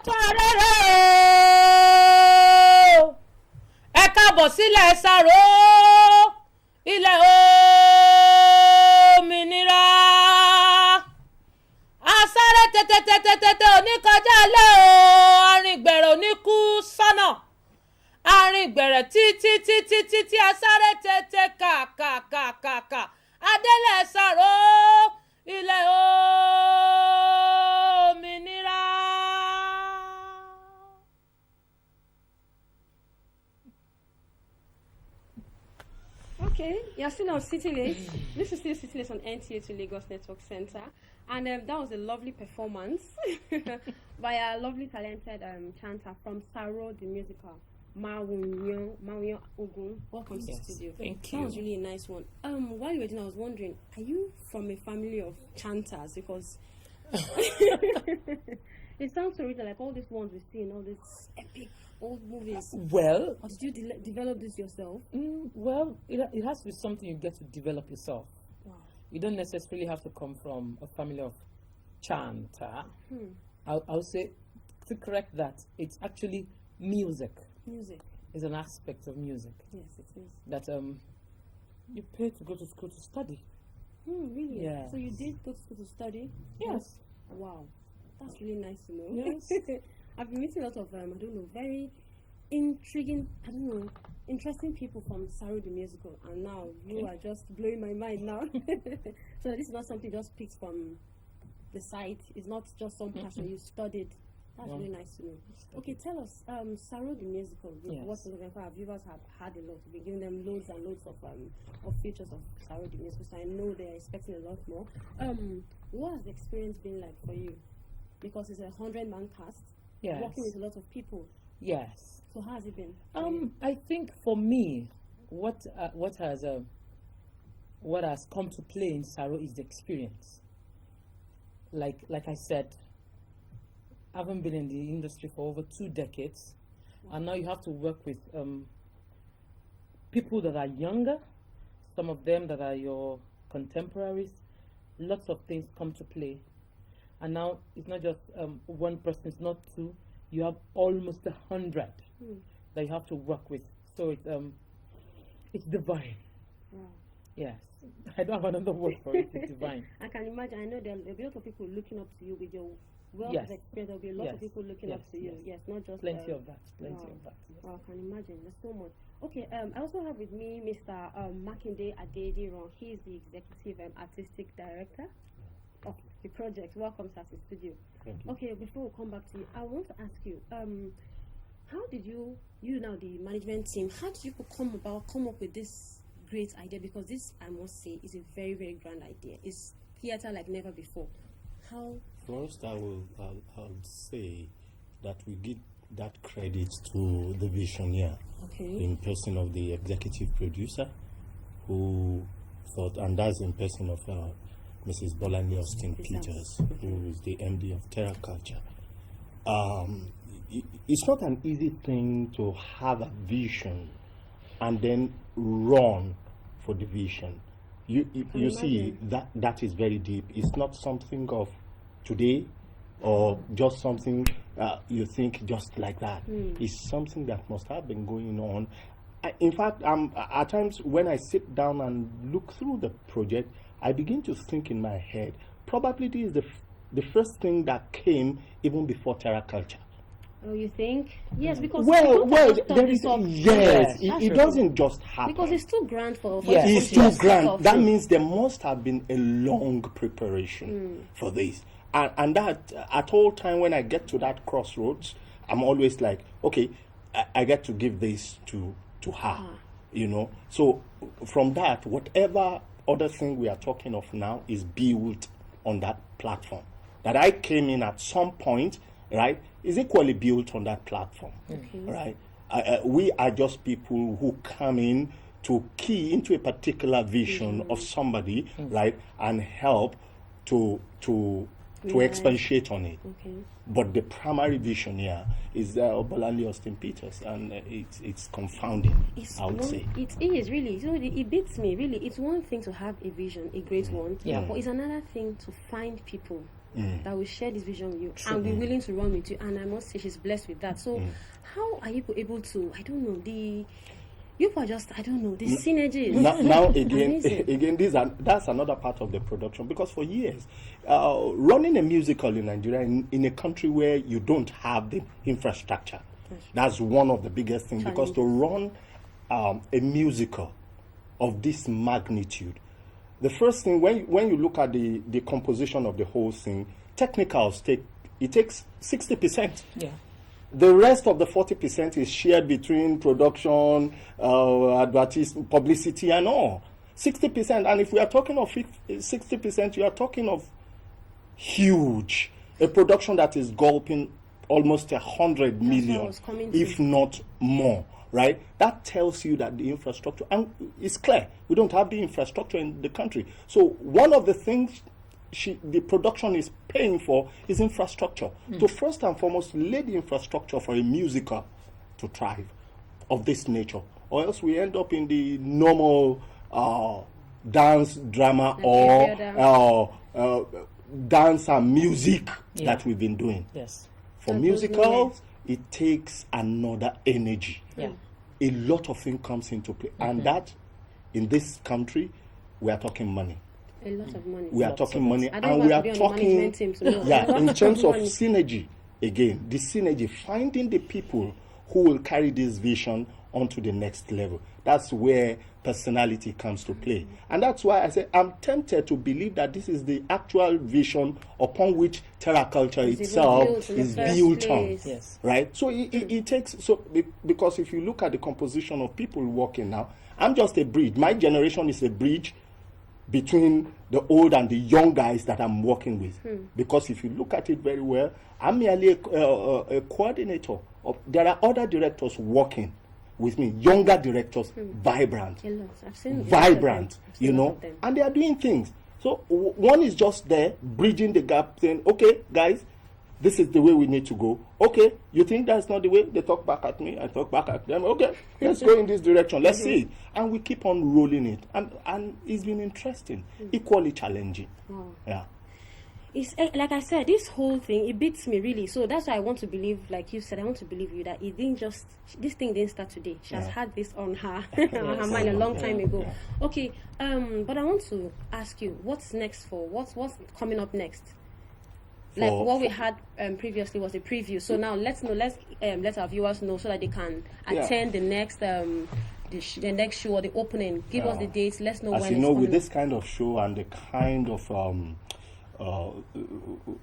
Tọ́rẹ́rẹ́ ẹ káàbọ̀ sílẹ̀ Sàró ilẹ̀ òmìnira asáré tètè oníkọjá lé o arìngbẹ̀rẹ̀ oníkú sọ́nà arìngbẹ̀rẹ̀ títí asáré tètè kàkàkàkà adélẹ̀ Sàró ilẹ̀ òmìnira. Okay, you're still on City Lace. This is still City Lace on NTA to Lagos Network Center. And that was a lovely performance by a lovely talented chanter from Sàró the musical. Mawunyo Ogun. Welcome to the studio. Thank you. That was really a nice one. While you were doing, I was wondering, are you from a family of chanters? Because it sounds so real, like all these ones we see in all these epic old movies. Well, or did you develop this yourself? Well, it has to be something you get to develop yourself. Wow. You don't necessarily have to come from a family of chanter. I'll say, to correct that, it's actually music. Music is an aspect of music. Yes, it is. That you pay to go to school to study. Really? Yeah. So you did go to school to study? Yes. Wow. That's really nice to know. Yes. I've been meeting a lot of, very intriguing, interesting people from Sàró the musical, and now you are just blowing my mind now. So this is not something just picked from the site. It's not just some passion you studied. That's really nice to know. Okay, tell us, Sàró the musical, what our viewers have had a lot. We've been giving them loads and loads of features of Sàró the musical, so I know they're expecting a lot more. What has the experience been like for you? Because it's a 100-man cast, working with a lot of people. Yes. So how has it been? I think for me, what has come to play in Sàró is the experience. Like I said, I haven't been in the industry for over 2 decades, and now you have to work with people that are younger, some of them that are your contemporaries. Lots of things come to play, and now it's not just one person, it's not 2. You have almost 100 that you have to work with. So it's divine. Wow. Yes, I don't have another word for it. It's divine. I can imagine. I know there'll be a lot of people looking up to you with your wealth of experience. There'll be a lot of people looking up to you. Yes, not just plenty of that. Plenty wow. of that. Yes. Wow, I can imagine. There's so much. Okay, I also have with me Mr. Makinde Adediran. He is the executive and artistic director of the project. Welcome to the studio. Thank you. Okay, before we come back to you, I want to ask you, how did you now the management team, how did you come up with this great idea? Because this, I must say, is a very, very grand idea. It's theater like never before. How? First, I'll say that we give that credit to the visionary, in person of the executive producer, who thought, and that's in person of Mrs. Bolani Austin Peters, who is the MD of Terra Culture. It's not an easy thing to have a vision and then run for the vision. You see, that is very deep. It's not something of today or just something you think just like that. It's something that must have been going on. In fact, at times when I sit down and look through the project, I begin to think in my head, probably this is the first thing that came even before Terra Culture. Oh, you think? Yes, because there is it doesn't just happen. Because it's too grand for it's too grand. That means there must have been a long preparation for this. And that at all time when I get to that crossroads, I'm always like, okay, I get to give this to her, So from that, whatever other thing we are talking of now is built on that platform. That I came in at some point, right, is equally built on that platform, right? We are just people who come in to key into a particular vision of somebody, right, and help to expatiate on it. But the primary vision here is Bolani Austin Peters, and it's confounding, I would say. It is, really. So it beats me, really. It's one thing to have a vision, a great one, but it's another thing to find people that will share this vision with you and be willing to run with you. And I must say, she's blessed with that. So, how are you able to? I don't know. You are just, I don't know, the synergies. Now again, that's another part of the production, because for years, running a musical in Nigeria, in a country where you don't have the infrastructure, that's one of the biggest things. Because to run a musical of this magnitude, the first thing, when you look at the composition of the whole thing, technicals takes 60%. Yeah. The rest of the 40% is shared between production, advertising, publicity, and all. 60%, and if we are talking of 60%, you are talking of huge. A production that is gulping almost 100 million, if not more, right? That tells you that the infrastructure, and it's clear, we don't have the infrastructure in the country. So one of the things the production is paying for is infrastructure. To first and foremost lay the infrastructure for a musical to thrive of this nature, or else we end up in the normal dance drama or dance and music that we've been doing. Yes. For musicals, it takes another energy. Yeah. A lot of things comes into play, and that in this country we are talking money. A lot of money. We are talking money, and we are talking, in terms of synergy. Again, the synergy, finding the people who will carry this vision onto the next level. That's where personality comes to play. And that's why I say I'm tempted to believe that this is the actual vision upon which Terra culture itself is built on. Yes. Right? So it takes, because if you look at the composition of people working now, I'm just a bridge. My generation is a bridge between the old and the young guys that I'm working with. Because if you look at it very well, I'm merely a coordinator. There are other directors working with me, younger directors, vibrant, I've seen vibrant, and they are doing things. So one is just there, bridging the gap, saying, okay, guys, this is the way we need to go. Okay, you think that's not the way? They talk back at me, I talk back at them. Okay, let's go in this direction. Let's see it. And we keep on rolling it. And it's been interesting, equally challenging. Yeah. It's like I said, this whole thing, it beats me really. So that's why I want to believe, like you said, I want to believe you that it didn't just, this thing didn't start today. She has had this on her, on her mind a long time ago. Okay, but I want to ask you, what's next for, what's coming up next? Like what we had previously was a preview. So now let's let our viewers know so that they can attend the next the next show or the opening. Give us the dates. Let's know when. As you know, with this kind of show and the kind of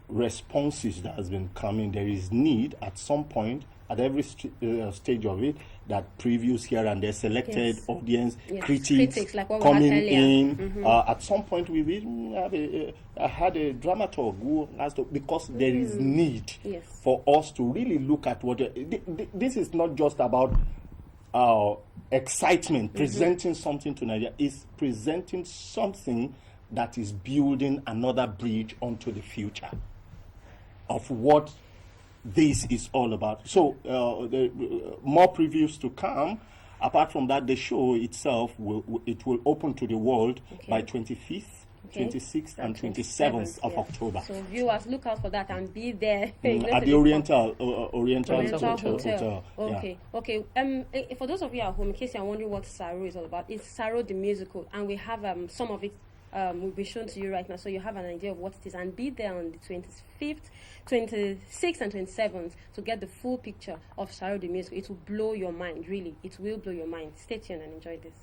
responses that has been coming, there is need at some point at every stage of it that previews here and there, selected audience, critics like coming in. At some point we will have I had a dramaturg who has to, because there is need for us to really look at what this is not just about excitement, presenting something to Nigeria. It's presenting something that is building another bridge onto the future of what this is all about. So more previews to come. Apart from that, the show itself will open to the world by 25th, 26th, and 27th of October. So viewers, look out for that and be there at the Oriental Hotel. Okay. For those of you at home, in case you're wondering what Saro is all about, it's Saro the musical, and we have some of it will be shown to you right now, so you have an idea of what it is, and be there on the 25th, 26th, and 27th to get the full picture of Saro the musical. It will blow your mind, really. It will blow your mind. Stay tuned and enjoy this.